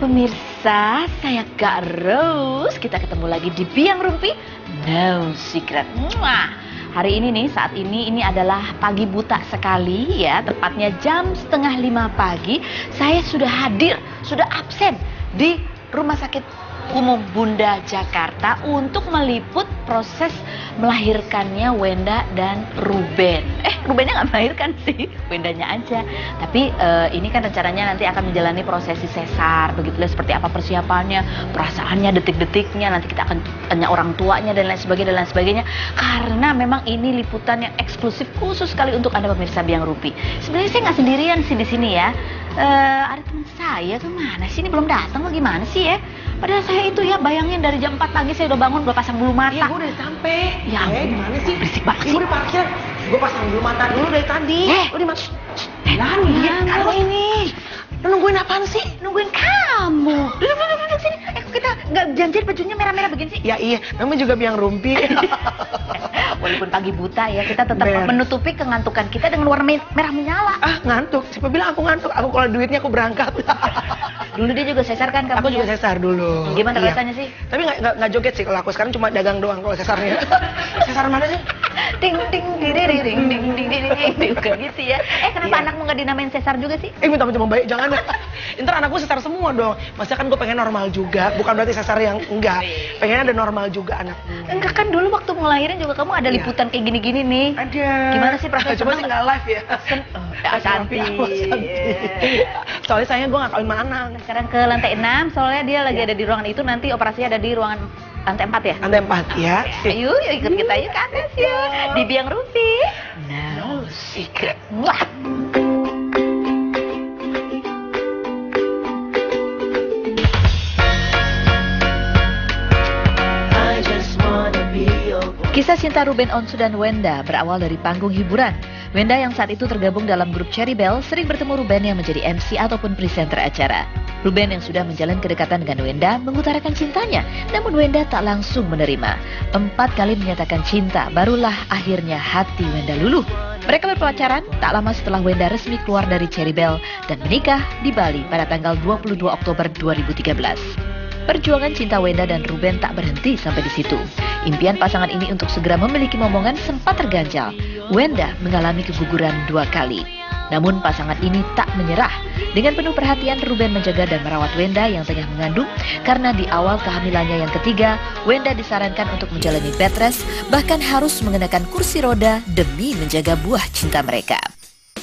pemirsa, saya Kak Rose. Kita ketemu lagi di Biang Rumpi No Secret. Hari ini nih, saat ini adalah pagi buta sekali ya. Tepatnya jam 4:30 pagi. Saya sudah hadir, sudah absen di Rumah Sakit Umum Bunda Jakarta untuk meliput proses melahirkannya Wenda dan Ruben. Rubennya nggak melahirkan sih, Wendanya aja. Tapi ini kan rencananya nanti akan menjalani prosesi sesar, begitulah seperti apa persiapannya, perasaannya, detik-detiknya. Nanti kita akan tanya orang tuanya dan lain sebagainya. Karena memang ini liputan yang eksklusif khusus sekali untuk Anda pemirsa Biang Rumpi. Sebenarnya saya nggak sendirian sih di sini ya. Ada teman saya kemana sih, ini belum datang, gimana sih ya? Padahal saya itu ya, bayangin dari jam 4 pagi saya udah bangun, udah pasang bulu mata. Iya, gue udah sampai. Ya gimana sih? Berisik banget sih. Gue udah parkir. Gue pasang bulu mata dulu dari tadi. Lu di mana? Kamu ini Lu nungguin apaan sih? nungguin kamu. Duduk sini. Kita nggak janjian bajunya merah-merah begini sih? Ya iya, namanya juga Biang Rumpi. Walaupun pagi buta ya, kita tetap menutupi kengantukan kita dengan warna merah menyala. Ah, ngantuk. Siapa bilang aku ngantuk? Aku kalau duitnya aku berangkat. Dulu dia juga sesar kan kamu? Aku juga sesar dulu. Gimana Iya. rasanya sih? Tapi nggak joget sih kalau aku, sekarang cuma dagang doang kalau sesarnya. Sesar mana sih? Ting ting ding bukan gitu ya. Kenapa anakmu nggak dinamain sesar juga sih? Minta macam baik, jangan. Ntar anakku sesar semua dong. Maksudnya kan gue pengen normal juga, bukan berarti sesar yang enggak. Pengennya ada normal juga anak. Enggak kan, dulu waktu ngelahirin juga kamu ada liputan kayak gini-gini nih. Ada. Gimana sih perasaan? Coba sih nggak live ya. Santi. Soalnya saya gue nggak kawin sama anak. Sekarang ke lantai 6, soalnya dia lagi ada di ruangan itu, nanti operasinya ada di ruangan lantai 4 ya? Lantai 4 ya. Ayo ikut kita yuk ke atas yuk. Di Biang Rumpi No Secret. Wah. Kisah cinta Ruben Onsu dan Wenda berawal dari panggung hiburan. Wenda yang saat itu tergabung dalam grup Cherry Bell sering bertemu Ruben yang menjadi MC ataupun presenter acara. Ruben yang sudah menjalin kedekatan dengan Wenda mengutarakan cintanya, namun Wenda tak langsung menerima. 4 kali menyatakan cinta, barulah akhirnya hati Wenda luluh. Mereka berpacaran tak lama setelah Wenda resmi keluar dari Cherry Bell dan menikah di Bali pada tanggal 22 Oktober 2013. Perjuangan cinta Wenda dan Ruben tak berhenti sampai di situ. Impian pasangan ini untuk segera memiliki momongan sempat terganjal. Wenda mengalami keguguran 2 kali. Namun pasangan ini tak menyerah. Dengan penuh perhatian, Ruben menjaga dan merawat Wenda yang tengah mengandung. Karena di awal kehamilannya yang ketiga, Wenda disarankan untuk menjalani bed rest, bahkan harus mengenakan kursi roda demi menjaga buah cinta mereka.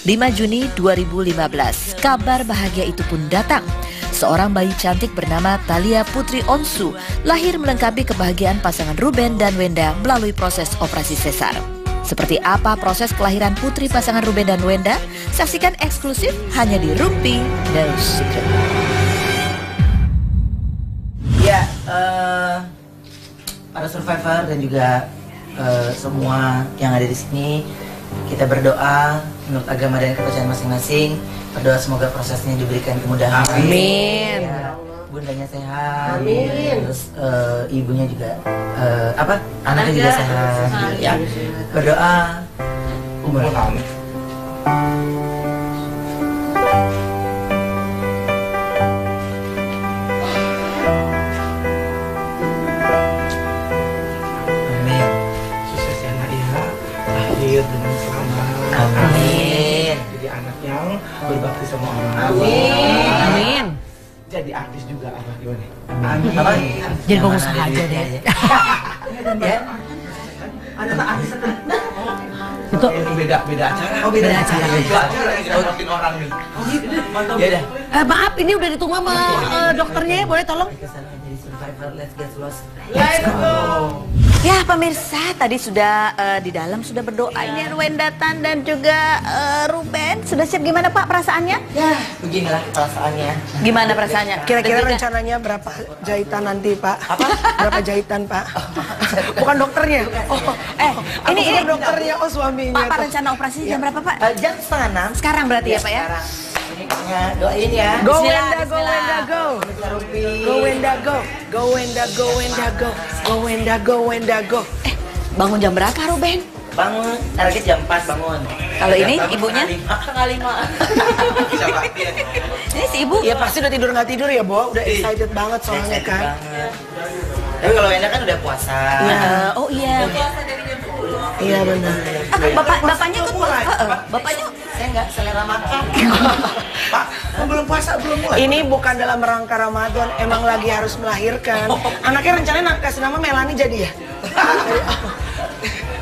5 Juni 2015, kabar bahagia itu pun datang. Seorang bayi cantik bernama Thalia Putri Onsu lahir melengkapi kebahagiaan pasangan Ruben dan Wenda melalui proses operasi sesar. Seperti apa proses kelahiran putri pasangan Ruben dan Wenda? Saksikan eksklusif hanya di Rumpi No Secret. Ya, para survivor dan juga semua yang ada di sini, kita berdoa menurut agama dan kepercayaan masing-masing. Berdoa semoga prosesnya diberikan kemudahan. Amin. Ya, bundanya sehat. Amin. Terus ibunya juga anaknya juga sehat. Ya, berdoa umur kami. Amin. Sukses ya nak ya. Lahir dengan selamat. Amin. Jadi anak yang berbakti sama orang. Amin. Jadi artis juga apa gimana? Amin. Apa? Jadi pengusaha aja deh. Ya. Ada tak artis Itu beda acara. Oh, beda acara. Beda acara yang ngerasain orang nih. Oh gitu. Mantap. Ya udah. Maaf, ini udah ditunggu sama dokternya ya, boleh tolong? Kesana jadi survivor, let's get lost. Let's go. Ya pemirsa, tadi sudah di dalam sudah berdoa. Ini Wenda dan juga Ruben. Sudah siap, gimana Pak perasaannya? Ya, beginilah perasaannya. Gimana perasaannya? Kira-kira Deg-degan? rencananya berapa jahitan nanti Pak? Apa? Berapa jahitan Pak? Bukan dokternya. ini dokternya, suaminya. Pak, rencana operasi jam berapa Pak? Jam 5:30. Sekarang berarti ya Pak ya? Sekarang. Ini pokoknya doain ya. Go Bismillah, Wenda, go bismillah. Wenda, go. Rumpi. Go Wenda, go. Go Wenda, go Wenda, go. Go Wenda, go Wenda, go. Bangun jam berapa Ruben? Bangun, target jam 4 bangun. Kalau ini Bangun ibunya? setengah 5. Ini si ibu. Ya pasti udah tidur nggak tidur ya, Bo. Udah excited banget soalnya Excited kan. banget. Tapi kalau Wenda kan udah puasa. Oh iya. Iya benar. Bapaknya kan bapaknya Saya nggak selera makan. Pak, belum puasa, belum mulai. Ini bukan dalam rangka Ramadan, emang lagi harus melahirkan. Anaknya rencananya kasih nama Melani jadi ya?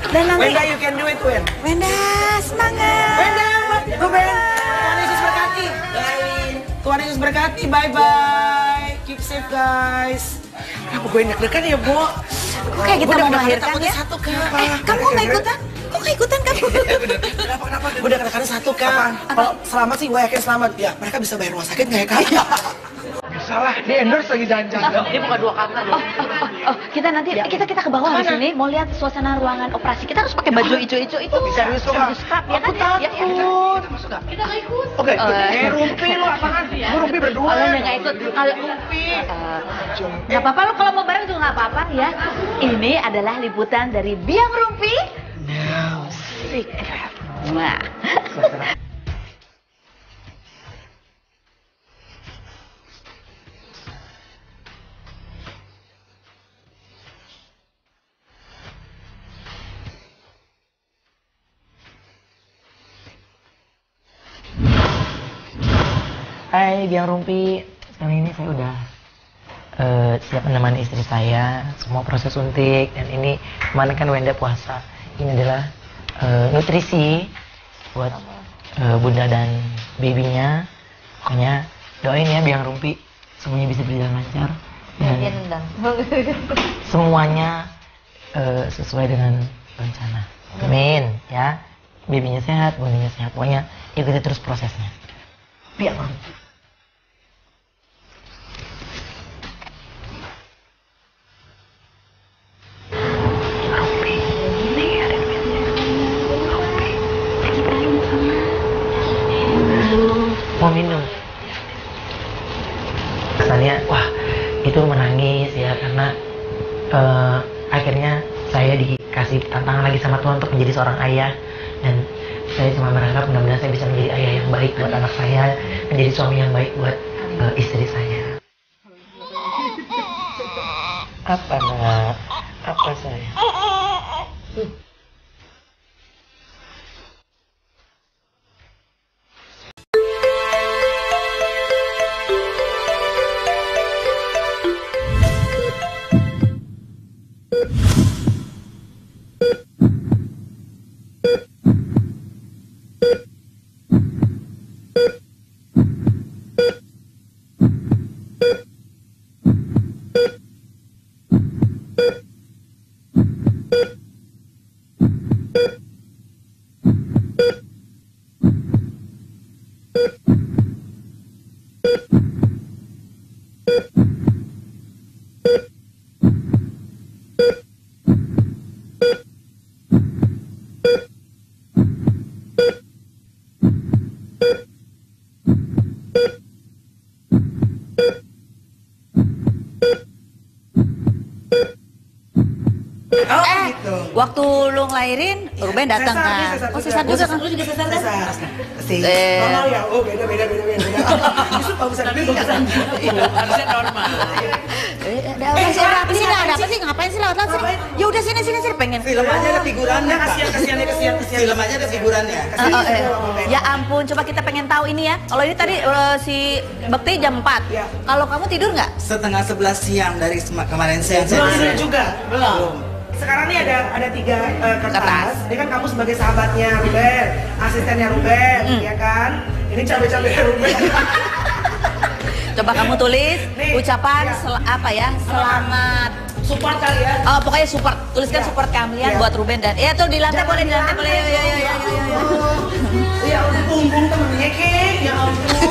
dan nanti Wenda, you can do it, Wen. Wenda semangat. Wenda, Ruben, Tuhan Yesus berkati. Tuhan Yesus berkati, bye-bye. Keep safe, guys. Kenapa gue deg-degan ya, Bo? Kok kayak kita mau melahirkan ya? Satu, kenapa? Kamu kok nggak ikutan? Kok nggak ikutan kamu? Kenapa? Gue udah kadang-kadang satu, Kak. Kalau selamat sih, gue yakin selamat. Ya, mereka bisa bayar rumah sakit nggak ya, Kak? Salah, di endorse lagi jalan-jalan. Dia buka 2 kamar loh. Kita nanti kita ke bawah di sini mau lihat suasana ruangan operasi. Kita harus pakai baju hijau-hijau itu. Serius lo, Kak? Scrub ya kan? Ya, Kita masuk nggak? Kita nggak ikut. Oke, Rumpi lo apaan? Gue Rumpi berdua. Kalian yang nggak ikut. Kalau nggak apa-apa lo kalau mau bareng juga nggak apa-apa ya. Ini adalah liputan dari Biang Rumpi. Secret. Wah. Hai Biang Rumpi, sekarang ini saya udah siap menemani istri saya semua proses suntik, dan ini kemarin kan Wenda puasa. Ini adalah nutrisi buat bunda dan babynya. Pokoknya doain ya Biang Rumpi, semuanya bisa berjalan lancar dan semuanya sesuai dengan rencana. Amin ya, babynya sehat, bundanya sehat, pokoknya ikuti terus prosesnya. Biang Rumpi. Mau minum. Kesannya wah itu menangis ya, karena akhirnya saya dikasih tantangan lagi sama Tuhan untuk menjadi seorang ayah, dan saya cuma berharap mudah-mudahan saya bisa menjadi ayah yang baik buat anak saya, menjadi suami yang baik buat istri saya. Apa nak? Apa saya? Waktu lu ngelahirin, Ruben datang kan? Oh, sesar juga kan? Lu juga sesar kan? Normal ya? Oh, beda. Justru bagusan bagusan. Harusnya normal. Ada apa sih? Ada apa sih? Ngapain sih lewat sini? Ya udah sini pengen. Film aja ada figurannya. Kasihan. Film aja ada figurannya. Ya ampun, coba kita pengen tahu ini ya. Kalau ini tadi si Bekti jam 4. Ya. Kalau kamu tidur nggak? Setengah 11 siang dari kemarin siang. Belum tidur juga? Belum. Sekarang nih ada 3 kertas. Ini kan kamu sebagai sahabatnya Ruben, asistennya Ruben, ya kan? Ini cabai-cabai Ruben. Coba kamu tulis Nih, ucapan ya. apa ya? Selamat. Support kali ya. Oh, pokoknya support. Tuliskan Ya. support kalian Ya. buat Ruben dan ya tuh di lantai boleh, di lantai boleh. Ya udah punggung temennya kek, ya ampun.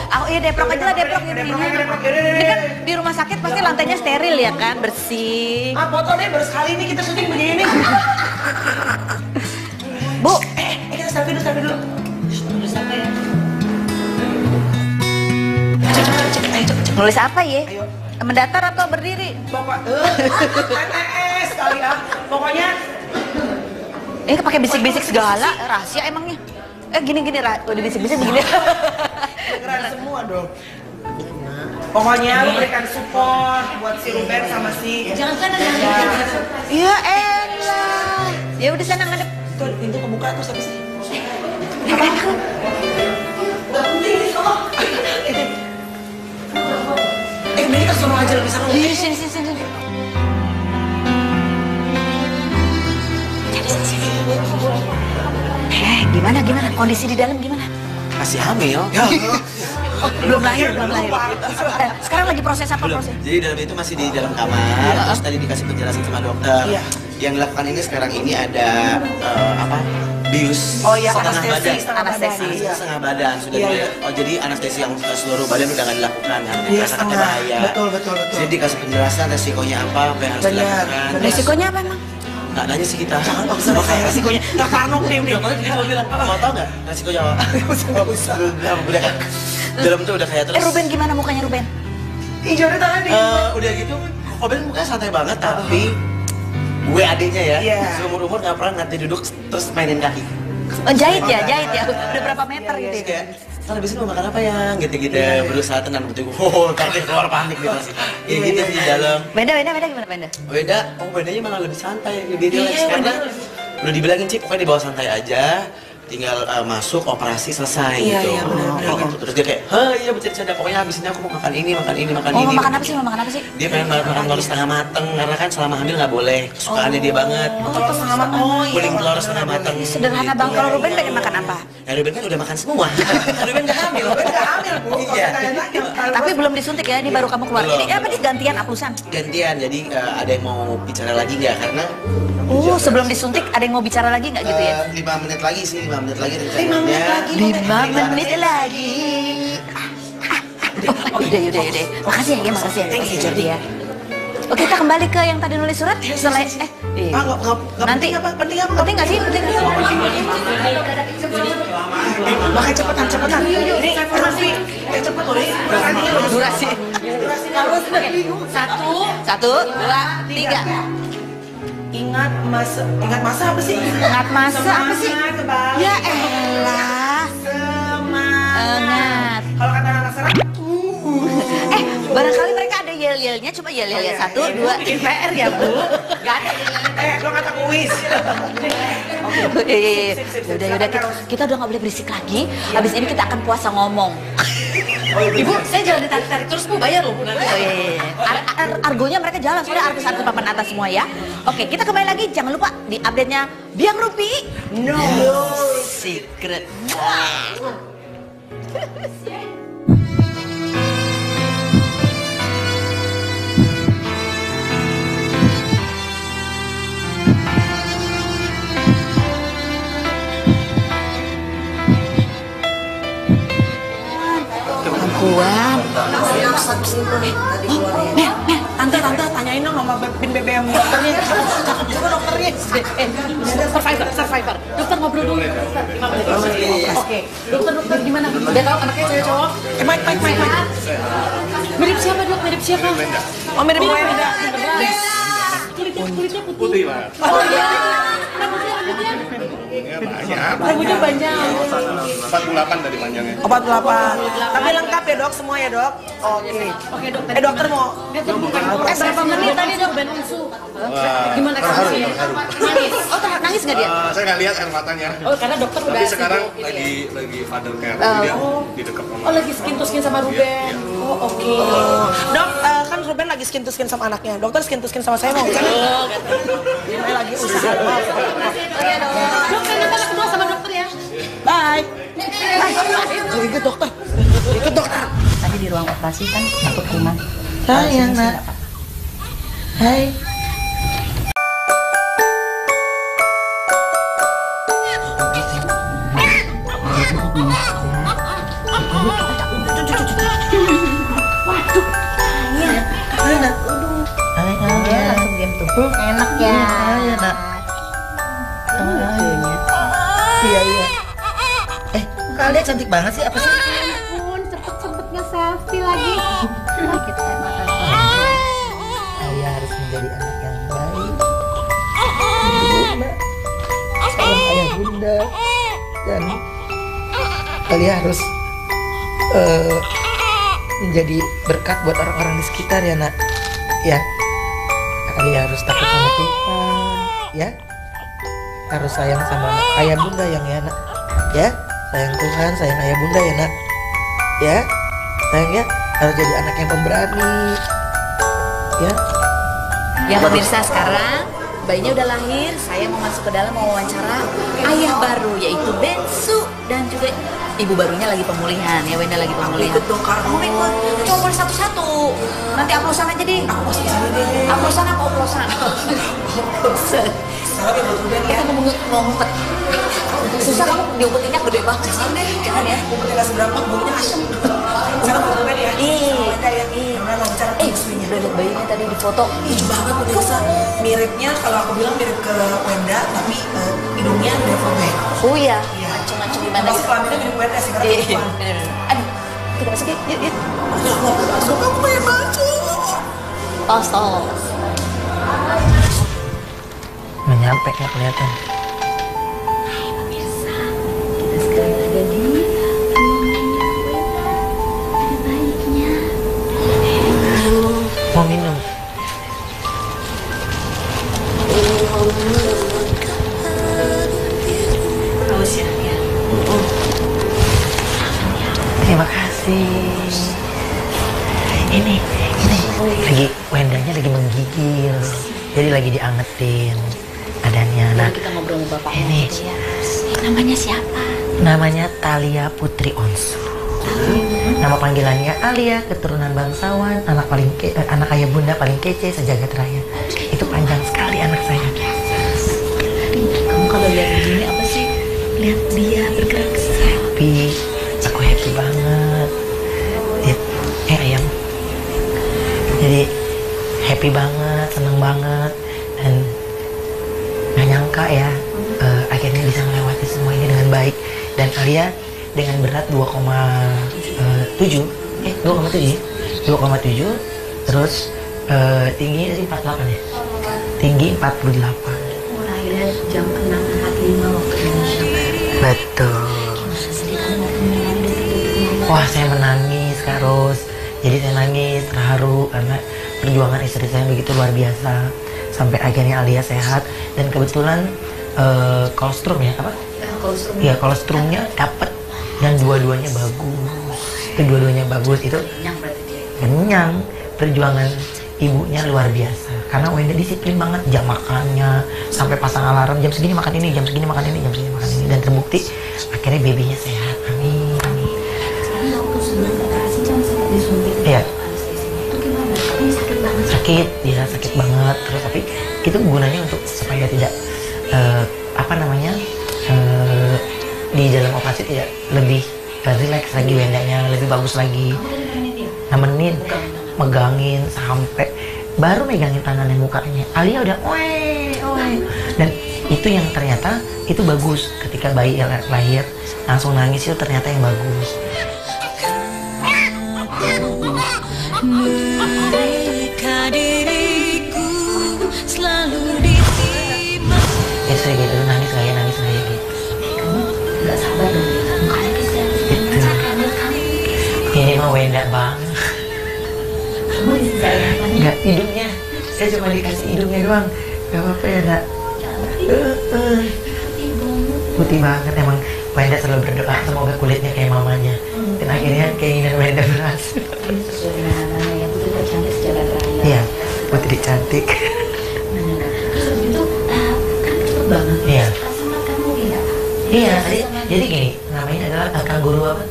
Oh iya deprok aja lah, deprok ini. Ini kan di rumah sakit pasti lantainya steril ya kan, bersih. Ah, foto deh, baru sekali ini kita syuting begini. Bu, Kita selfie dulu. Cepet. nulis apa ya? Ayo. Mendatar atau berdiri? TTS kali ya. Pokoknya Ini pakai bisik-bisik segala, rahasia emangnya. Gini-gini, udah bisik-bisik begini. Keren semua dong. Pokoknya lu berikan support buat si Ruben sama si. Jangan kan ada. Ya elah. Ya udah sana ngadep. Tuh pintu kebuka tuh siapa sih? Ini kita suruh aja lebih seru. Sini. Gimana kondisi di dalam gimana? Masih hamil. Oh, belum lahir. Sekarang lagi proses apa Belum. proses? Jadi dalam itu masih di dalam kamar. Terus tadi dikasih penjelasan sama dokter. Iya. Yang dilakukan ini sekarang ini ada bius Oh iya, setengah anestesi badan. setengah badan. Anestesi Iya. setengah badan sudah Iya, mulai. iya. Oh jadi anestesi yang seluruh badan udah nggak dilakukan kan? Iya, Sangat setengah. bahaya. Betul. Jadi dikasih penjelasan resikonya apa yang harus Benar, dilakukan. benar. Resikonya apa emang? Nggak nanya sih kita. Jangan usah kayak resikonya. Nggak parnok nih. Dokternya jadi mau bilang, mau tau nggak resikonya apa? Nggak usah. Udah kan. Dalam tuh udah kayak terus. Ruben gimana mukanya Ruben? Hijau di tangan nih. Udah gitu, Ruben mukanya santai banget tapi gue adiknya ya, Iya. seumur-umur nggak pernah nanti duduk terus mainin kaki. Oh, jahit ya. Udah berapa meter gitu ya? Kayak, ntar abis ini mau makan apa ya? Gitu-gitu, berusaha tenang gitu. Ntar dia keluar panik gitu masih. Ya gitu di dalam. Beda gimana Benda? Bedanya malah lebih santai, lebih relax karena udah dibilangin Cip, pokoknya dibawa santai aja. Tinggal masuk operasi selesai Iya, gitu. iya, benar. Terus dia kayak, iya bercanda. Pokoknya abis ini aku mau makan ini. Mau makan apa sih? Dia pengen makan telur setengah mateng karena kan selama hamil nggak boleh. Kesukaannya dia banget. Telur setengah mateng. Kuning telur setengah mateng. Sederhana bang. Kalau Ruben pengen makan apa? Ya Ruben kan udah makan semua. Ruben nggak hamil. Nggak hamil, Bu. Iya. Tapi belum disuntik ya, ini baru kamu keluar. Belum. Ini apa nih gantian aplusan? Gantian. Jadi ada yang mau bicara lagi nggak? Karena Sebelum disuntik ada yang mau bicara lagi nggak gitu ya? 5 menit lagi sih, 5 menit lagi rencananya. 5 menit lagi. Yaudah. Makasih ya, makasih ya. Oke, kita kembali ke yang tadi nulis surat. Selain Nggak nanti penting apa? penting nggak sih? Penting nggak? Makanya cepetan. Ini Rufi. Cepet loh ini. Durasi. Satu, dua, tiga. Ingat masa apa sih? Ingat masa apa sih? Kembali. Ya elah. Semangat. Kalau kata anak sekarang, Barangkali mereka ada yel-yelnya, coba yel-yelnya. 1, 2, bikin PR ya Bu. Gak ada yel-yelnya. lo kata kuis. Yaudah, kita udah gak boleh berisik lagi. Habis ini kita akan puasa ngomong. Ibu, saya jangan ditarik-tarik terus Bu, bayar loh. Argonya mereka jalan, soalnya artis-artis papan atas semua ya. Oke, kita kembali lagi, jangan lupa di update-nya Biang Rupi. No secret. Puan. Tante, tanyain dong sama bin BBM dokternya. Coba dokternya. Survivor. Dokter ngobrol dulu. 5 menit. Oke. Dokter gimana? Udah tahu anaknya cewek cowok? Mike. Mirip siapa dok? Mirip siapa? Oh, mirip gue. Kulitnya putih. Putih lah. Oh iya. Rambutnya banyak. 48 dari panjangnya. 48. Tapi lengkap ya dok, semua ya dok. Oke dok. Dokter mau. Berapa menit tadi dok? Ben Unsu. Gimana ekspresinya? Nangis. Oh, nangis nggak dia? Saya nggak lihat air matanya. Oh karena dokter udah. Tapi sekarang sibuk gitu ya. lagi father care. Jadi dia di dekat sama. Oh lagi skin to skin sama Ruben. Oh oke. Dok, kan Ruben lagi skin to skin sama anaknya. Dokter skin to skin sama saya mau. Dia lagi usaha. Dok saya nonton kedua sama dokter ya. Bye. Ikut dokter. Tadi di ruang operasi kan takut kuman. Hai anak. Hai. Langsung diam tuh. Enak ya. Iya. Kalian cantik banget sih, apa sih? Ampun cepet-cepetnya selfie lagi. Saya harus menjadi anak yang baik. bunda, dan kalian harus menjadi berkat buat orang-orang di sekitar ya nak. Ya, kalian harus takut sama Tuhan, ya. Harus sayang sama ayah bunda yang ya nak. Ya, sayang Tuhan, sayang ayah bunda ya nak. Ya, sayang ya. Harus jadi anak yang pemberani. Ya. Ya pemirsa, sekarang bayinya udah lahir. Saya mau masuk ke dalam mau wawancara ayah baru yaitu Bensu, dan juga ibu barunya lagi pemulihan. Ya Wenda lagi pemulihan. Ikut dong Kak. Kamu ikut. Coba boleh satu-satu. Nanti oplosan aja deh. Oplosan apa oplosan? Oplosan. Kita mau ngumpet. Susah kamu diumpetinnya gede banget. Jangan ya. Umpetnya nggak seberapa, baunya asem. Sekarang mau Ruben ya? Gimana lancar chemistry-nya? Udah liat bayinya tadi di foto. Lucu banget pemirsa. Miripnya kalau aku bilang mirip ke Wenda, tapi hidungnya deforme. Oh iya. Macam-macam gimana Masuk gitu. kelaminnya mirip Wenda sih, karena perempuan. Aduh, kita masuk yuk, yuk. Aku pengen masuk. Tos. Nggak nyampe, nggak kelihatan. Pemirsa, kita sekarang ada di ruangannya Wenda. Ada bayinya. Mau minum? Haus ya? Terima kasih. Ini lagi Wendanya lagi menggigil, jadi lagi diangetin adanya. Nah, Kita ngobrol sama bapak ini ya. Namanya siapa? namanya Thalia Putri Onsu. Nama panggilannya Alia, keturunan bangsawan, anak ayah bunda paling kece sejagat raya. Itu panjang sekali anak saya. Kamu kalau lihat begini apa sih? Lihat dia bergerak Happy, aku happy banget. Ayam. Jadi happy banget, seneng banget, dan nggak nyangka ya akhirnya bisa melewati semua ini dengan baik. Dan Alia dengan berat 2,7, terus tinggi 48 ya, tinggi 48. Lahirnya jam 6.45 waktu Indonesia Barat. Betul. Wah, saya menangis Kak Ros. Jadi saya nangis, terharu karena perjuangan istri saya begitu luar biasa sampai akhirnya Alia sehat, dan kebetulan kolostrum ya apa? Iya, kolostrumnya dapat, dan dua-duanya bagus. Kedua-duanya bagus itu kenyang. Perjuangan ibunya luar biasa karena Wenda disiplin banget, jam makannya sampai pasang alarm, jam segini makan ini, jam segini makan ini, jam segini makan ini, dan terbukti akhirnya babynya sehat. Amin. Iya. Sakit, ya sakit banget. Terus tapi itu gunanya untuk supaya tidak di dalam operasi tidak lebih relax lagi Wendanya, lebih bagus lagi. Nemenin, megangin sampai baru megangin tangannya mukanya. Alia udah oe. Dan itu yang ternyata itu bagus ketika bayi lahir langsung nangis, itu ternyata yang bagus. Istri gitu nangis nggak ya gitu. Kamu nggak sabar dong, mukanya bisa Ini mah Wenda bang. Kamu disayang apanya? Nggak, hidungnya. Saya cuma dikasih hidungnya doang. Gak apa-apa ya nak. Putih banget emang. Wenda selalu berdoa semoga kulitnya kayak mamanya. Dan akhirnya keinginan Wenda berhasil. Ini sesuai dengan namanya ya, putri tercantik sejagat raya. Iya, putri cantik. Terus habis itu kan cepet banget. Iya. Sama kamu ya. Iya, jadi gini, namanya adalah kanguru apa?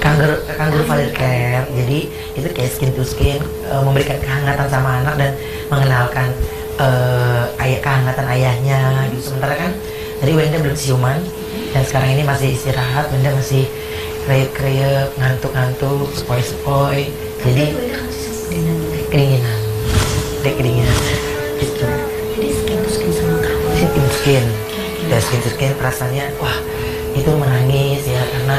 Kanguru valid care. Jadi itu kayak skin to skin, memberikan kehangatan sama anak dan mengenalkan kehangatan ayahnya. Gitu. Sementara kan tadi Wenda belum siuman dan sekarang ini masih istirahat. Wenda masih kreyek-kreyek, ngantuk-ngantuk, sepoi-sepoi. Jadi kedinginan. Gitu. Jadi skin to skin sama kamu. Skin to skin. Dan skin to skin perasaannya, wah itu menangis ya karena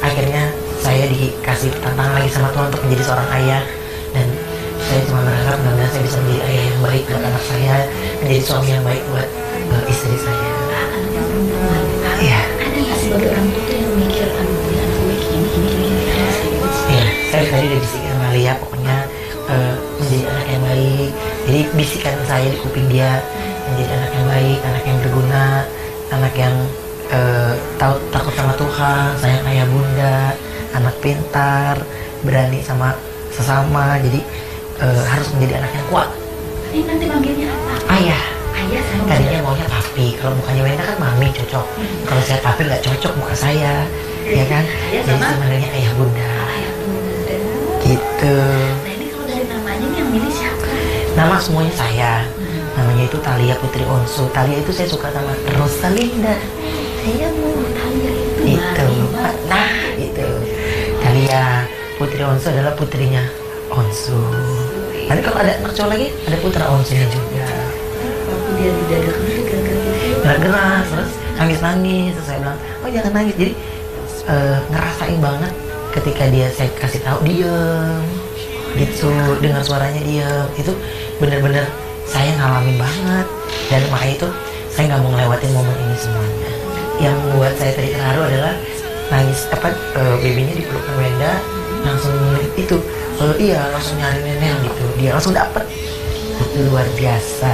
akhirnya saya dikasih tantangan lagi sama Tuhan untuk menjadi seorang ayah, dan saya cuma berharap mudah-mudahan saya bisa menjadi ayah yang baik buat anak saya, menjadi suami yang baik buat istri saya. tadi udah bisikin sama Alia, pokoknya menjadi anak yang baik. Jadi bisikan saya di kuping dia, menjadi anak yang baik, anak yang berguna, anak yang tahu takut sama Tuhan, sayang ayah bunda, anak pintar, berani sama sesama. Jadi harus menjadi anak yang kuat. Ini nanti manggilnya apa? Ayah. Ayah sama Tadinya maunya papi, kalau mukanya Wenda kan mami cocok. Kalau saya papi nggak cocok muka saya, ya kan? Ayah Jadi sama? sebenarnya ayah bunda. Ayah bunda. Gitu. Nah ini kalau dari namanya nih yang milih siapa? Nama semuanya saya. Namanya itu Thalia Putri Onsu. Thalia itu saya suka sama Rosalinda. Saya mau Thalia itu itu. Nah, itu. Thalia Putri Onsu adalah putrinya Onsu. Nanti kalau ada anak cowok lagi, ada putra Onsunya juga. waktu dia di dada kiri gara-gara Gerak, terus nangis-nangis. Terus saya bilang, oh jangan nangis. Jadi ngerasain banget ketika dia saya kasih tahu diem, gitu, dengar suaranya diem. Itu bener-bener saya ngalamin banget. Dan makanya itu saya nggak mau ngelewatin momen ini semuanya. Yang buat saya tadi terharu adalah nangis babynya dipelukan Wenda, langsung itu iya langsung nyari nenek gitu, dia langsung dapet. Itu luar biasa.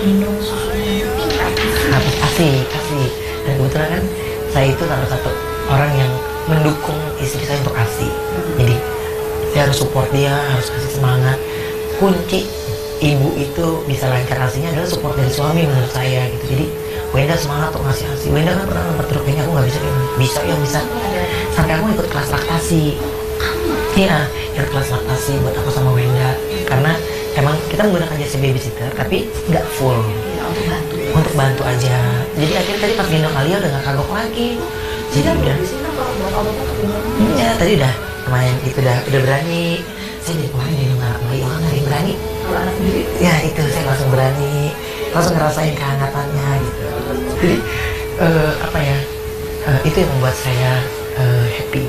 minum susunya Habis kasih. Dan kebetulan kan saya itu salah satu orang yang mendukung istri saya untuk kasih. Jadi saya harus support dia, harus kasih semangat. Kunci ibu itu bisa lancar asinya adalah support dari suami menurut saya gitu. Jadi Wenda semangat untuk ngasih asi. Wenda kan pernah nempet terus, kayaknya aku nggak bisa. Sampai aku ikut kelas laktasi. Iya, ikut kelas laktasi buat aku sama Wenda. Karena emang kita menggunakan jasa babysitter, tapi nggak full. Untuk bantu aja. Jadi akhirnya tadi pas gendong Alia udah nggak kagok lagi. Jadi udah. Ya tadi udah lumayan itu udah berani. Saya dari kemarin gendong anak bayi orang nggak ada yang berani. kalau anak sendiri Ya itu saya langsung berani, langsung ngerasain kehangatannya gitu. Jadi apa ya? Itu yang membuat saya happy,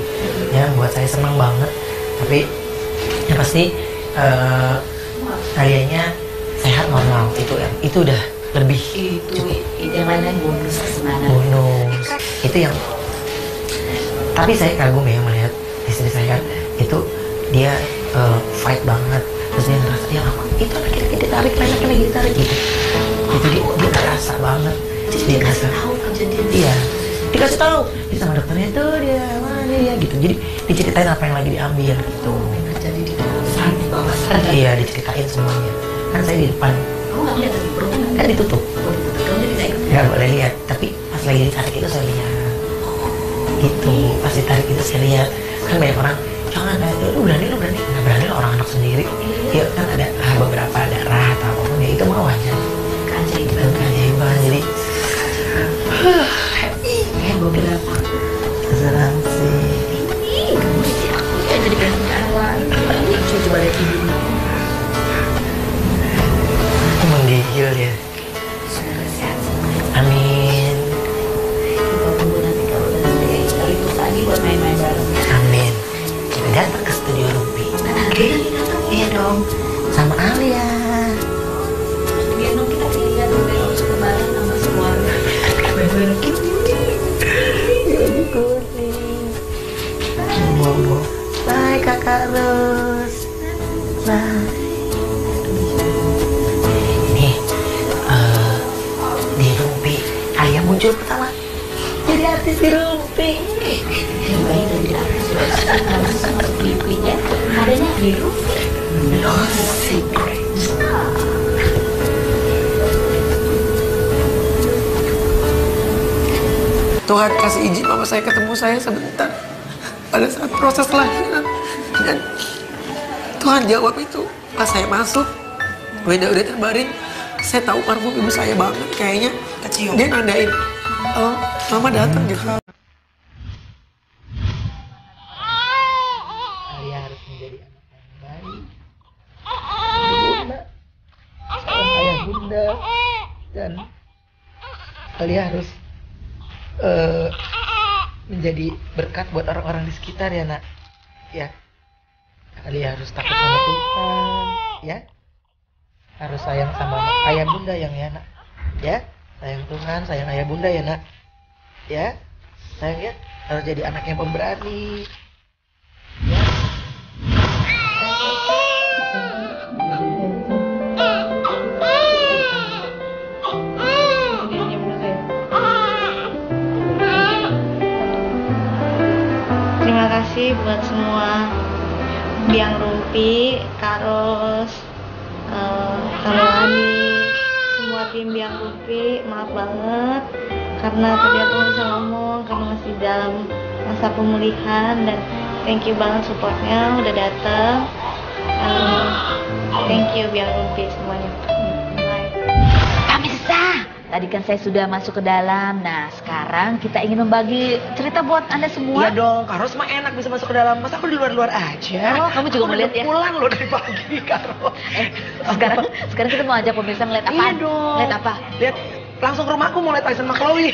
ya, membuat saya senang banget. Tapi yang pasti Alianya sehat normal, itu udah lebih cukup. yang lainnya bonus semangat. Bonus itu yang. Tapi saya kagum ya melihat istri saya itu dia fight banget. Terus dia ngerasa ya apa itu anak kita ditarik gitu. Itu dia ngerasa banget. Dia ngerasa Tahu kejadian iya, dikasih tahu dia sama dokternya tuh dia mana dia gitu. Jadi diceritain apa yang lagi diambil gitu. terjadi di bawah sadar. Iya, diceritain semuanya. Kan saya di depan Kamu nggak lihat tadi perutnya kan ditutup, kamu jadi tidak ikut. nggak boleh lihat. Tapi pas lagi ditarik itu saya lihat. Gitu, pas ditarik itu saya lihat. Kan banyak orang jangan, lu berani. Nggak berani lah orang anak sendiri. Ya kan ada beberapa darah atau apapun ya itu mau aja. Keajaiban. Jadi happy. Beberapa Senang sih. kamu sih aku ya jadi pengen punya anak. Coba lihat ibu ini. Aku menggigil ya. Semoga sehat semua. Amin. Kita tunggu nanti kalau udah gede cari terus lagi buat main-main bareng ya. Amin. Kita datang ke studio Rumpi. Gede lagi datang. Iya dong. Sama Alia. Biar dong kita lihat langsung kembali sama keluarga. Main-main kita. Bobo. Bye Kakak Ros. Bye. Nih, di Rumpi Alia muncul pertama. Jadi artis di Rumpi. Yang baik dari artis harus sama pipinya adanya di rumah. No secret. Tuhan kasih izin mama saya ketemu saya sebentar pada saat proses lahiran, dan Tuhan jawab itu pas saya masuk. Wenda udah terbaring, saya tahu parfum ibu saya banget, kayaknya kecium. Dia nandain, oh mama datang gitu. Alia harus menjadi anak yang baik. Bunda, ayah bunda, dan Alia harus menjadi berkat buat orang-orang di sekitar ya nak. Ya, Alia harus takut sama Tuhan, ya. Harus sayang sama ayah bunda yang ya nak. Ya, sayang Tuhan, sayang ayah bunda ya nak. Ya, sayang ya. Harus jadi anak yang pemberani. Ya. kasih buat semua Biang Rumpi, Karos, Kalani, semua tim Biang Rumpi. Maaf banget karena tadi aku nggak bisa ngomong karena masih dalam masa pemulihan, dan thank you banget supportnya udah datang. Thank you Biang Rumpi semuanya. Bye. Pemirsa, tadi kan saya sudah masuk ke dalam. Nah, sekarang kita ingin membagi cerita buat Anda semua. Iya dong, Karos mah enak bisa masuk ke dalam. Masa aku di luar-luar aja? Oh, kamu juga mau lihat ya? Pulang loh dari pagi, Karos. Sekarang kita mau ajak pemirsa ngeliat apa? Iya dong. Lihat apa? Lihat langsung ke rumahku mau lihat Tyson McLoy.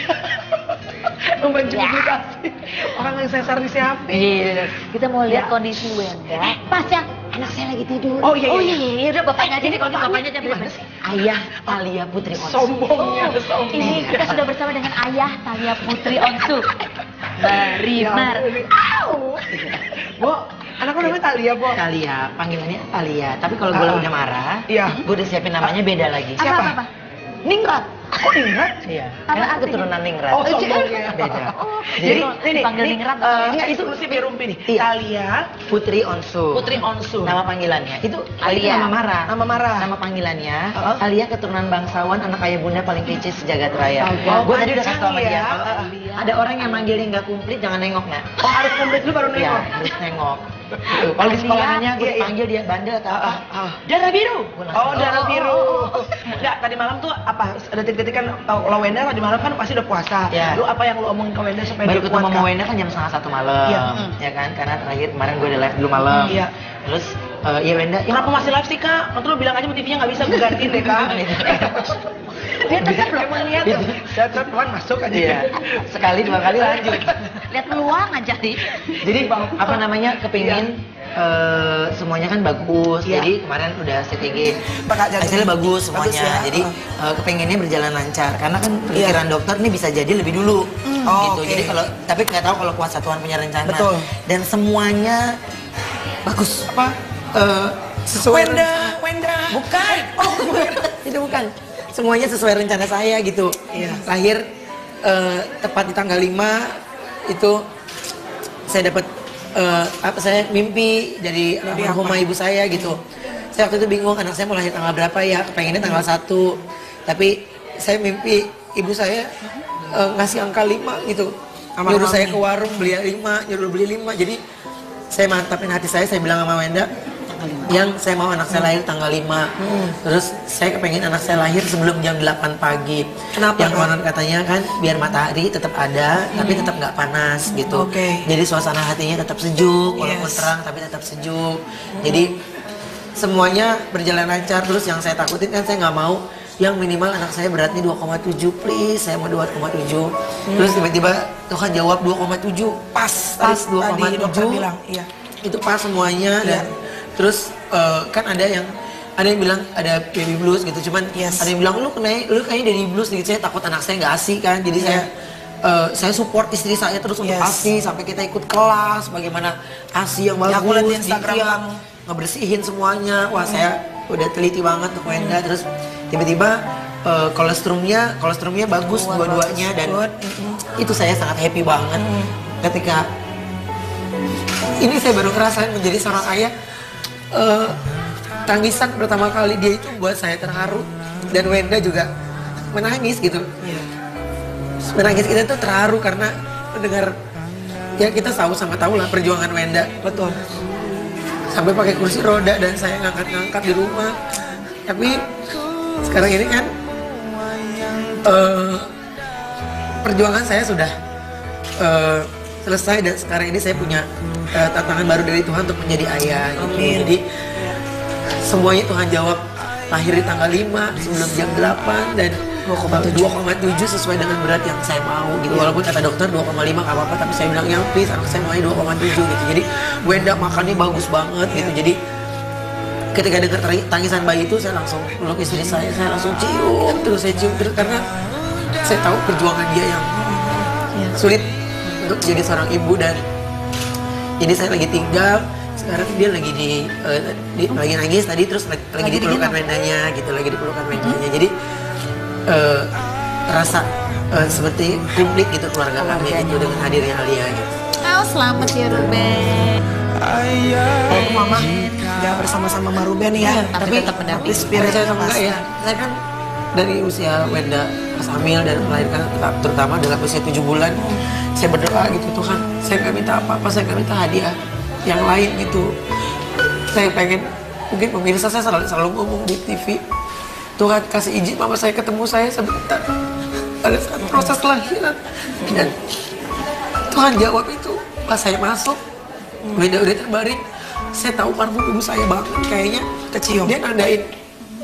Membantu publikasi. Orang yang sesar di CHP. Iya, kita mau lihat Ya. kondisi Wenda. Pas ya, anak saya lagi tidur. Oh iya, iya. iya, udah bapaknya aja nih, kalau gitu bapaknya aja. Gimana sih? Ayah Thalia Putri Onsu. Sombongnya, Ini sombongnya. kita sudah bersama dengan Ayah Thalia Putri Onsu. Marimar. Bu, anakku namanya Thalia, Bu. Thalia, panggilannya Thalia. Tapi kalau gue udah marah, Iya. gue udah siapin namanya beda lagi. Siapa? Apa? Ningrat. Kok Ningrat? Iya. Apa Karena artinya? keturunan Ningrat. Oh, sombongnya. Beda. Jadi, Jadi dipanggil Ningrat atau enggak, itu mesti biar rumpi nih. Iya. Thalia Putri Onsu. Putri Onsu. Nama panggilannya. Itu Alia. nama marah. Nama marah. Nama panggilannya. Heeh. Thalia keturunan bangsawan, anak ayah bunda paling kece sejagat raya. Oh, Gue tadi udah kasih tau sama panjang dia. ya. Kalau ada orang yang manggilnya nggak komplit, jangan nengok nak. Oh, harus komplit dulu baru Iya, nengok. harus nengok. Tuh, kalau di sekolahannya gue Iya, iya. panggil dia bandel atau apa? Ah. Darah biru. Gua langsung Oh, tahu. darah biru. Enggak, tadi malam tuh apa? Detik-detik kan kalau Wenda tadi malam kan pasti udah puasa. Ya. Lu apa yang lu omongin ke Wenda supaya Baru dia ketemu kuat, sama Kak? Wenda kan jam 1:30 malam, Iya. ya kan? Karena terakhir kemarin gue udah live dulu malam. Iya. Terus ya Wenda, ya Kenapa masih live sih, Kak? Nanti lu bilang aja TV-nya nggak bisa gue gantiin deh, Kak. Dia tetap loh emang lihat tuh. Saya Tuhan masuk aja. Iya. Sekali dua kali lanjut. Lihat peluang aja nih. Jadi apa namanya kepingin semuanya kan bagus. Iya. Jadi kemarin udah CTG. Hasilnya Hasilnya bagus semuanya. Bagus ya. Jadi kepengennya berjalan lancar. Karena kan pikiran dokter ini bisa jadi lebih dulu. Oh, Gitu. oke. Jadi kalau tapi nggak tahu kalau kuasa Tuhan punya rencana. Betul. Dan semuanya bagus. Apa? Sesuai Wenda. Bukan. Oh, itu bukan. Semuanya sesuai rencana saya gitu. Iya. lahir tepat di tanggal 5 itu saya dapat saya mimpi dari almarhumah ibu saya gitu. Saya waktu itu bingung anak saya mau lahir tanggal berapa ya, pengennya tanggal 1. Tapi saya mimpi ibu saya ngasih angka 5 gitu. Nyuruh saya ke warung beli 5, nyuruh beli 5. Jadi saya mantapin hati saya bilang sama Wenda yang saya mau anak saya lahir tanggal 5. Terus saya kepengen anak saya lahir sebelum jam 8 pagi. Kenapa, Yang Kak? konon katanya kan biar matahari tetap ada tapi tetap nggak panas gitu. Oke. Jadi suasana hatinya tetap sejuk walaupun Yes. terang tapi tetap sejuk. Jadi semuanya berjalan lancar. Terus yang saya takutin kan saya nggak mau yang minimal anak saya beratnya 2,7 please, saya mau 2,7. Terus tiba-tiba Tuhan jawab 2,7 pas Tadi dokter 2,7 bilang, iya. itu pas semuanya. Dan terus kan ada yang bilang ada baby blues gitu, cuman Yes. ada yang bilang lu kayaknya baby blues gitu. Saya takut anak saya nggak ASI kan, jadi saya support istri saya terus untuk Yes. ASI sampai kita ikut kelas bagaimana ASI yang bagus. Ya, aku lihat di Instagram Iya, kamu. ngebersihin semuanya. Wah saya udah teliti banget tuh Wenda. Terus tiba-tiba kolesterumnya bagus dua-duanya dan itu saya sangat happy banget ketika ini saya baru ngerasain menjadi seorang ayah. Tangisan pertama kali dia itu buat saya terharu dan Wenda juga menangis gitu. Menangis kita tuh terharu karena mendengar ya kita sama-sama tahu lah perjuangan Wenda. Betul. Sampai pakai kursi roda dan saya ngangkat-ngangkat di rumah. Tapi sekarang ini kan perjuangan saya sudah selesai dan sekarang ini saya punya tantangan baru dari Tuhan untuk menjadi ayah gitu. Jadi semuanya Tuhan jawab. Lahir di tanggal 5 sebelum jam 8 dan 2,7 sesuai dengan berat yang saya mau gitu. Walaupun kata dokter 2,5 gak apa-apa, tapi saya bilang ya please anak saya maunya 2,7 gitu. Jadi Wenda makannya bagus banget gitu. Jadi ketika dengar tangisan bayi itu saya langsung peluk istri saya langsung cium terus karena saya tahu perjuangan dia yang sulit untuk jadi seorang ibu. Dan ini saya lagi tinggal sekarang dia lagi lagi nangis tadi terus lagi dipelukan Wendanya gitu, lagi dipelukan Wendanya. Jadi rasa seperti komplit gitu keluarga kami gitu dengan hadirnya Alia gitu. Wow, selamat ya Ruben. Walaupun mama nggak bersama-sama sama Ruben ya, tapi tetap mendampingi. spiritnya Percaya enggak ya, saya kan dari usia Wenda pas hamil dan melahirkan, terutama dalam usia 7 bulan, saya berdoa gitu, Tuhan, saya nggak minta apa-apa, saya nggak minta hadiah yang lain gitu. Saya pengen, mungkin pemirsa saya selalu ngomong di TV, Tuhan kasih izin mama saya ketemu saya sebentar pada saat proses lahiran, dan Tuhan jawab itu pas saya masuk. Wenda udah terbaring, saya tahu parfum ibu saya banget, kayaknya kecium. Dia nandain,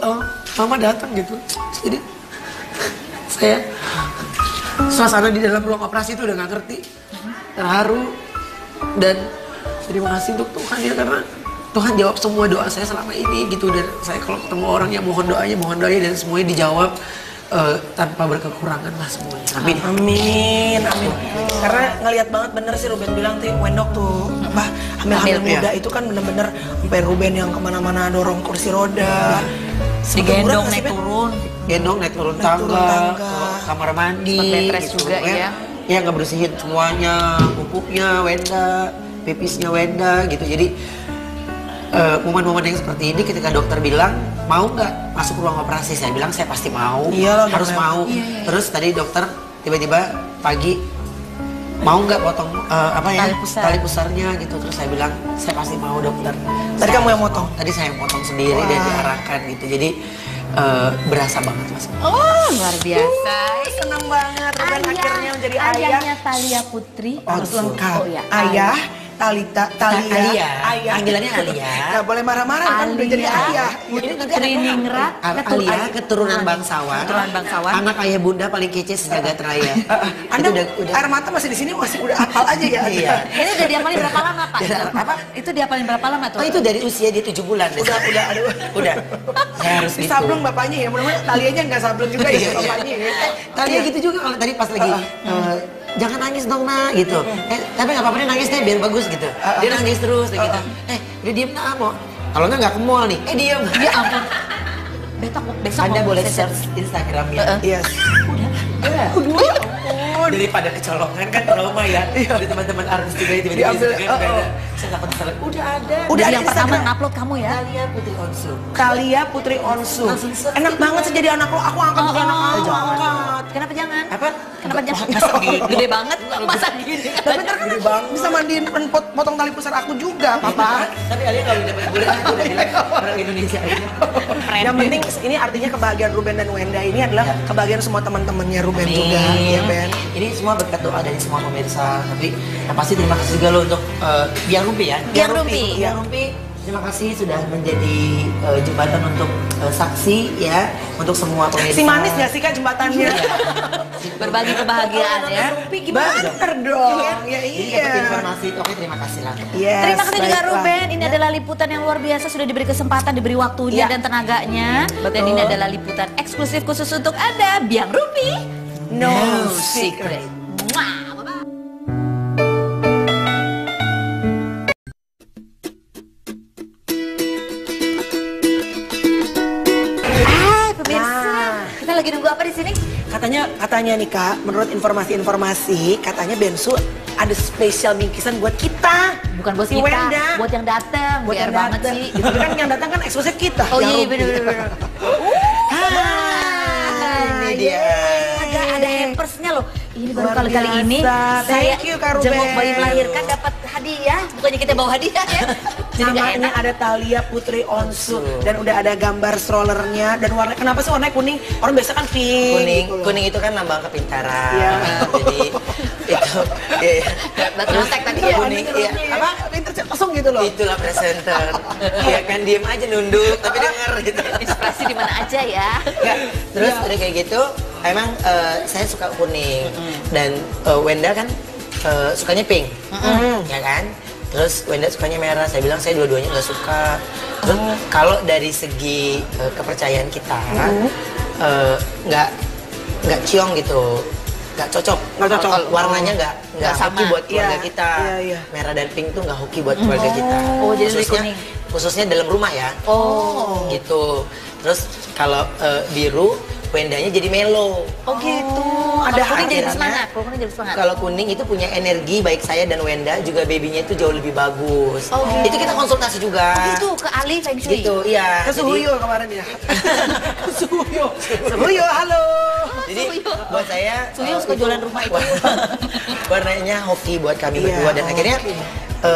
oh mama datang gitu. Jadi saya suasana di dalam ruang operasi itu udah gak ngerti, terharu, dan terima kasih untuk Tuhan ya, karena Tuhan jawab semua doa saya selama ini gitu. Dan saya kalau ketemu orang yang mohon doanya dan semuanya dijawab tanpa berkekurangan lah semuanya. Amin. Amin, amin. Karena ngelihat banget bener sih Ruben bilang tuh Wendok tuh apa hamil muda itu kan bener-bener sampai Ruben yang kemana-mana dorong kursi roda, digendong naik turun, gendong naik turun tangga, kamar mandi, betres gitu. juga ya. Ya nggak bersihin semuanya, pupuknya Wenda, pipisnya Wenda gitu. Jadi momen-momen yang seperti ini ketika dokter bilang mau nggak masuk ruang operasi, saya bilang saya pasti mau, harus mau. Terus tadi dokter tiba-tiba pagi mau nggak potong tali pusarnya gitu. Terus saya bilang saya pasti mau dokter. Tadi kamu yang potong? Tadi saya yang potong sendiri dan diarahkan gitu. Jadi berasa banget mas. Oh luar biasa. Senang banget Ruben akhirnya menjadi ayah. Ayahnya Thalia Putri. Harus lengkap. Oh, ya. Ayah, Thalia, ayah. Panggilannya Alia. Nggak boleh marah-marah kan udah jadi ayah. Ini nanti Triningrat, Alia keturunan bangsawan. Keturunan bangsawan. Anak ayah bunda paling kece sejagat raya. Anda udah air mata masih di sini masih udah hafal aja ya. Iya. Ini udah diapalin berapa lama Pak? Apa? Itu diapalin berapa lama tuh? Oh itu dari usia dia 7 bulan. Udah. Saya harus gitu. Sableng bapaknya ya, mudah-mudahan Thalianya nggak sableng juga ya bapaknya ya. Thalia gitu juga kalau tadi pas lagi jangan nangis dong nak gitu. Tapi nggak apa-apa, dia nangis deh biar bagus gitu. Dia nangis terus gitu. Udah diem nak mau. Kalau nggak ke mall nih. Diem. Ya ampun. Besok Anda mau boleh session. search Instagramnya. Iya. Daripada kecolongan kan trauma ya. Dari teman-teman artis juga tiba-tiba Instagram saya takut salah. Udah ada. Udah yang ada pertama Instagram. ngupload kamu ya. Thalia Putri Onsu. Thalia Putri Onsu. Enak banget sih jadi anak lo. Aku angkat jadi anak aku. Jangan. Kenapa jangan? Apa? Kenapa jangan? Gede banget. Masa gini? Tapi ntar kan bisa mandiin potong tali pusar aku juga, Papa. Tapi Alia kalau dapat bulan aku udah bilang orang Indonesia aja. Yang penting ini artinya kebahagiaan Ruben dan Wenda ini adalah kebahagiaan semua teman-temannya Ruben juga, ya Ben. Ini semua berkat doa dari semua pemirsa. Tapi yang pasti terima kasih juga lo untuk Biang Rumpi ya. Biang Rumpi. Biang Rumpi. Terima kasih sudah menjadi jembatan untuk saksi ya untuk semua pemirsa. Si manis nggak sih Kak jembatannya? Berbagi kebahagiaan ya. Rumpi gimana dong? Ya Ini dapat informasi. Oke, terima kasih lah. Yes, Terima kasih juga baiklah. Ruben. Ini adalah liputan yang luar biasa, sudah diberi kesempatan, diberi waktunya dan tenaganya. Dan ini adalah liputan eksklusif khusus untuk Anda, Biang Rumpi. No secret. Mwah. Kita lagi nunggu apa di sini? Katanya nih Kak, menurut informasi-informasi, katanya Bensu ada spesial bingkisan buat kita. Bukan buat Si kita, Wenda. buat yang datang. Buat Biar yang banget datang. sih. Itu kan yang datang kan eksklusif kita. Oh yang iya, Rumpi. bener-bener. Ini dia. Ada hampersnya loh. Ini baru Luar kali-kali ini biasa. saya Thank you, Kak jenguk Ruben. bayi melahirkan dapat hadiah. Bukannya kita bawa hadiah ya. Jadi nggak Namanya enak. ada Thalia Putri Onsu dan udah ada gambar strollernya dan warna kenapa sih warnanya kuning? Orang biasa kan pink. Kuning itu kan lambang kepintaran. Iya. Jadi itu Nyontek tadi ya. kuning iya. Apa? Pinter langsung gitu loh. Itulah presenter. Ya kan diem aja nunduk tapi denger gitu. Inspirasi di mana aja ya. Nggak, terus udah kayak gitu emang saya suka kuning dan Wenda kan sukanya pink. Ya kan? Terus Wenda sukanya merah, saya bilang saya dua-duanya nggak suka. Terus kalau dari segi kepercayaan kita nggak ciong gitu, nggak cocok. Warnanya nggak hoki buat keluarga kita. Iya. Merah dan pink tuh nggak hoki buat keluarga kita. Oh, jadi lebih kuning. Khususnya dalam rumah ya. Oh. Gitu. Terus kalau biru Wendanya jadi melo. Oh gitu. ada kuning jadi akhirnya. semangat. Kalau kuning jadi semangat. Kalau kuning itu punya energi, baik saya dan Wenda juga babynya itu jauh lebih bagus. Oh, gitu. Itu kita konsultasi juga. Itu ke Ali Feng Shui. Gitu, iya. Ke Suhuyo kemarin ya. Suhuyo. Suhuyo, halo. Jadi buat saya Suhuyo suka jualan rumah itu. warnanya hoki buat kami Iya, berdua dan oke. akhirnya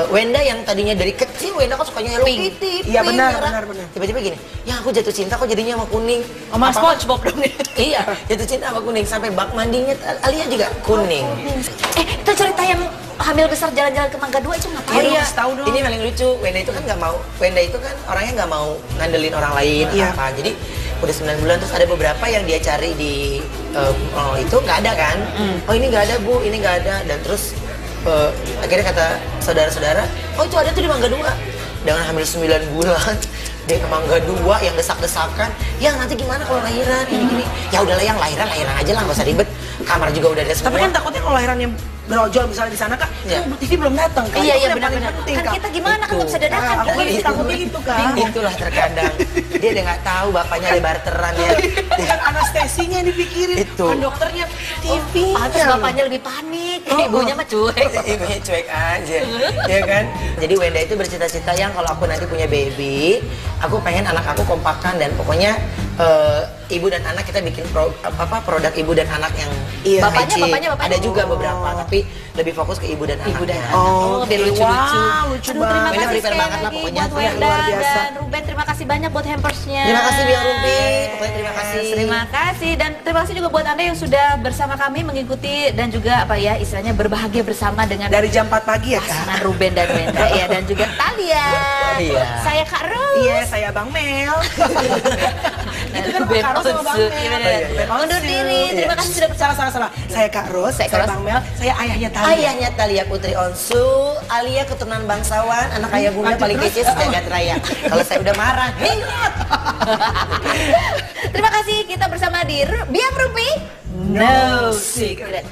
Wenda yang tadinya dari kecil Wenda kan sukanya Hello Kitty, Iya, pink, benar, merah. benar. Tiba-tiba gini, ya aku jatuh cinta kok jadinya sama kuning. Sama Apa-apa- SpongeBob dong nih. Iya, jatuh cinta sama kuning sampai bak mandinya Alia juga kuning. Itu cerita yang hamil besar jalan-jalan ke Mangga 2 itu ngapain? Oh iya, kasih tahu dong. ini paling lucu. Wenda itu kan nggak mau. Wenda itu kan orangnya nggak mau ngandelin orang lain Iya. apa. Jadi udah 9 bulan terus ada beberapa yang dia cari di itu nggak ada kan. Oh ini nggak ada bu, ini nggak ada dan terus akhirnya kata saudara-saudara, oh itu ada tuh di Mangga 2. Dengan hamil 9 bulan dia ke Mangga 2 yang desak-desakan. Ya nanti gimana kalau lahiran ini. Ya udahlah yang lahiran aja lah nggak usah ribet. Kamar juga udah ada semua. Tapi kan takutnya kalau lahirannya berojol misalnya di sana kak, Iya. kan TV belum datang kan? Iya, Itu iya yang paling benar-benar. penting, Kan Kak. kita gimana kan nggak bisa dadakan. Nah, aku kan Gitu. takutnya gitu kan. Itulah terkadang dia udah nggak tahu bapaknya ada barteran ya. Kan anestesinya yang dipikirin, Itu. kan dokternya TV. Pantes bapaknya lebih panik, ibunya mah cuek. Ibunya cuek aja, ya kan? Jadi Wenda itu bercita-cita yang kalau aku nanti punya baby, aku pengen anak aku kompakan dan pokoknya ibu dan anak kita bikin produk ibu dan anak yang Iya. Bapaknya. ada juga beberapa, tapi lebih fokus ke ibu dan anak. Ibu dan anak. Oh, biar oke. lucu-lucu. Wah, lucu Aduh, terima banget. kasih Prepare sekali banget lah lagi pokoknya. buat Iya, Wenda luar biasa. dan Ruben. Terima kasih banyak buat hampersnya. Terima kasih Bia Rumpi, pokoknya terima kasih. Terima kasih dan terima kasih juga buat Anda yang sudah bersama kami mengikuti dan juga apa ya istilahnya berbahagia bersama dengan Dari jam 4 pagi ya kak? pasangan Ruben dan Wenda ya dan juga Talia. Iya. Saya Kak Rose. Iya, saya Bang Mel. Dan Itu kan Ruben Kak Rose sama Bang Onsu. Mel. Iya, benar. Ruben Undur Onsu. diri. Terima kasih sudah bersama. Salah. Saya Kak Rose, Saya saya Kak Rose. Bang Mel, saya ayahnya Talia. Ayahnya Talia Putri Onsu, Alia keturunan bangsawan, anak ayah bunda Lanjut paling terus. kece sejagat raya. Kalau saya udah marah, ingat. Terima kasih kita bersama di Biang Rumpi. No secret.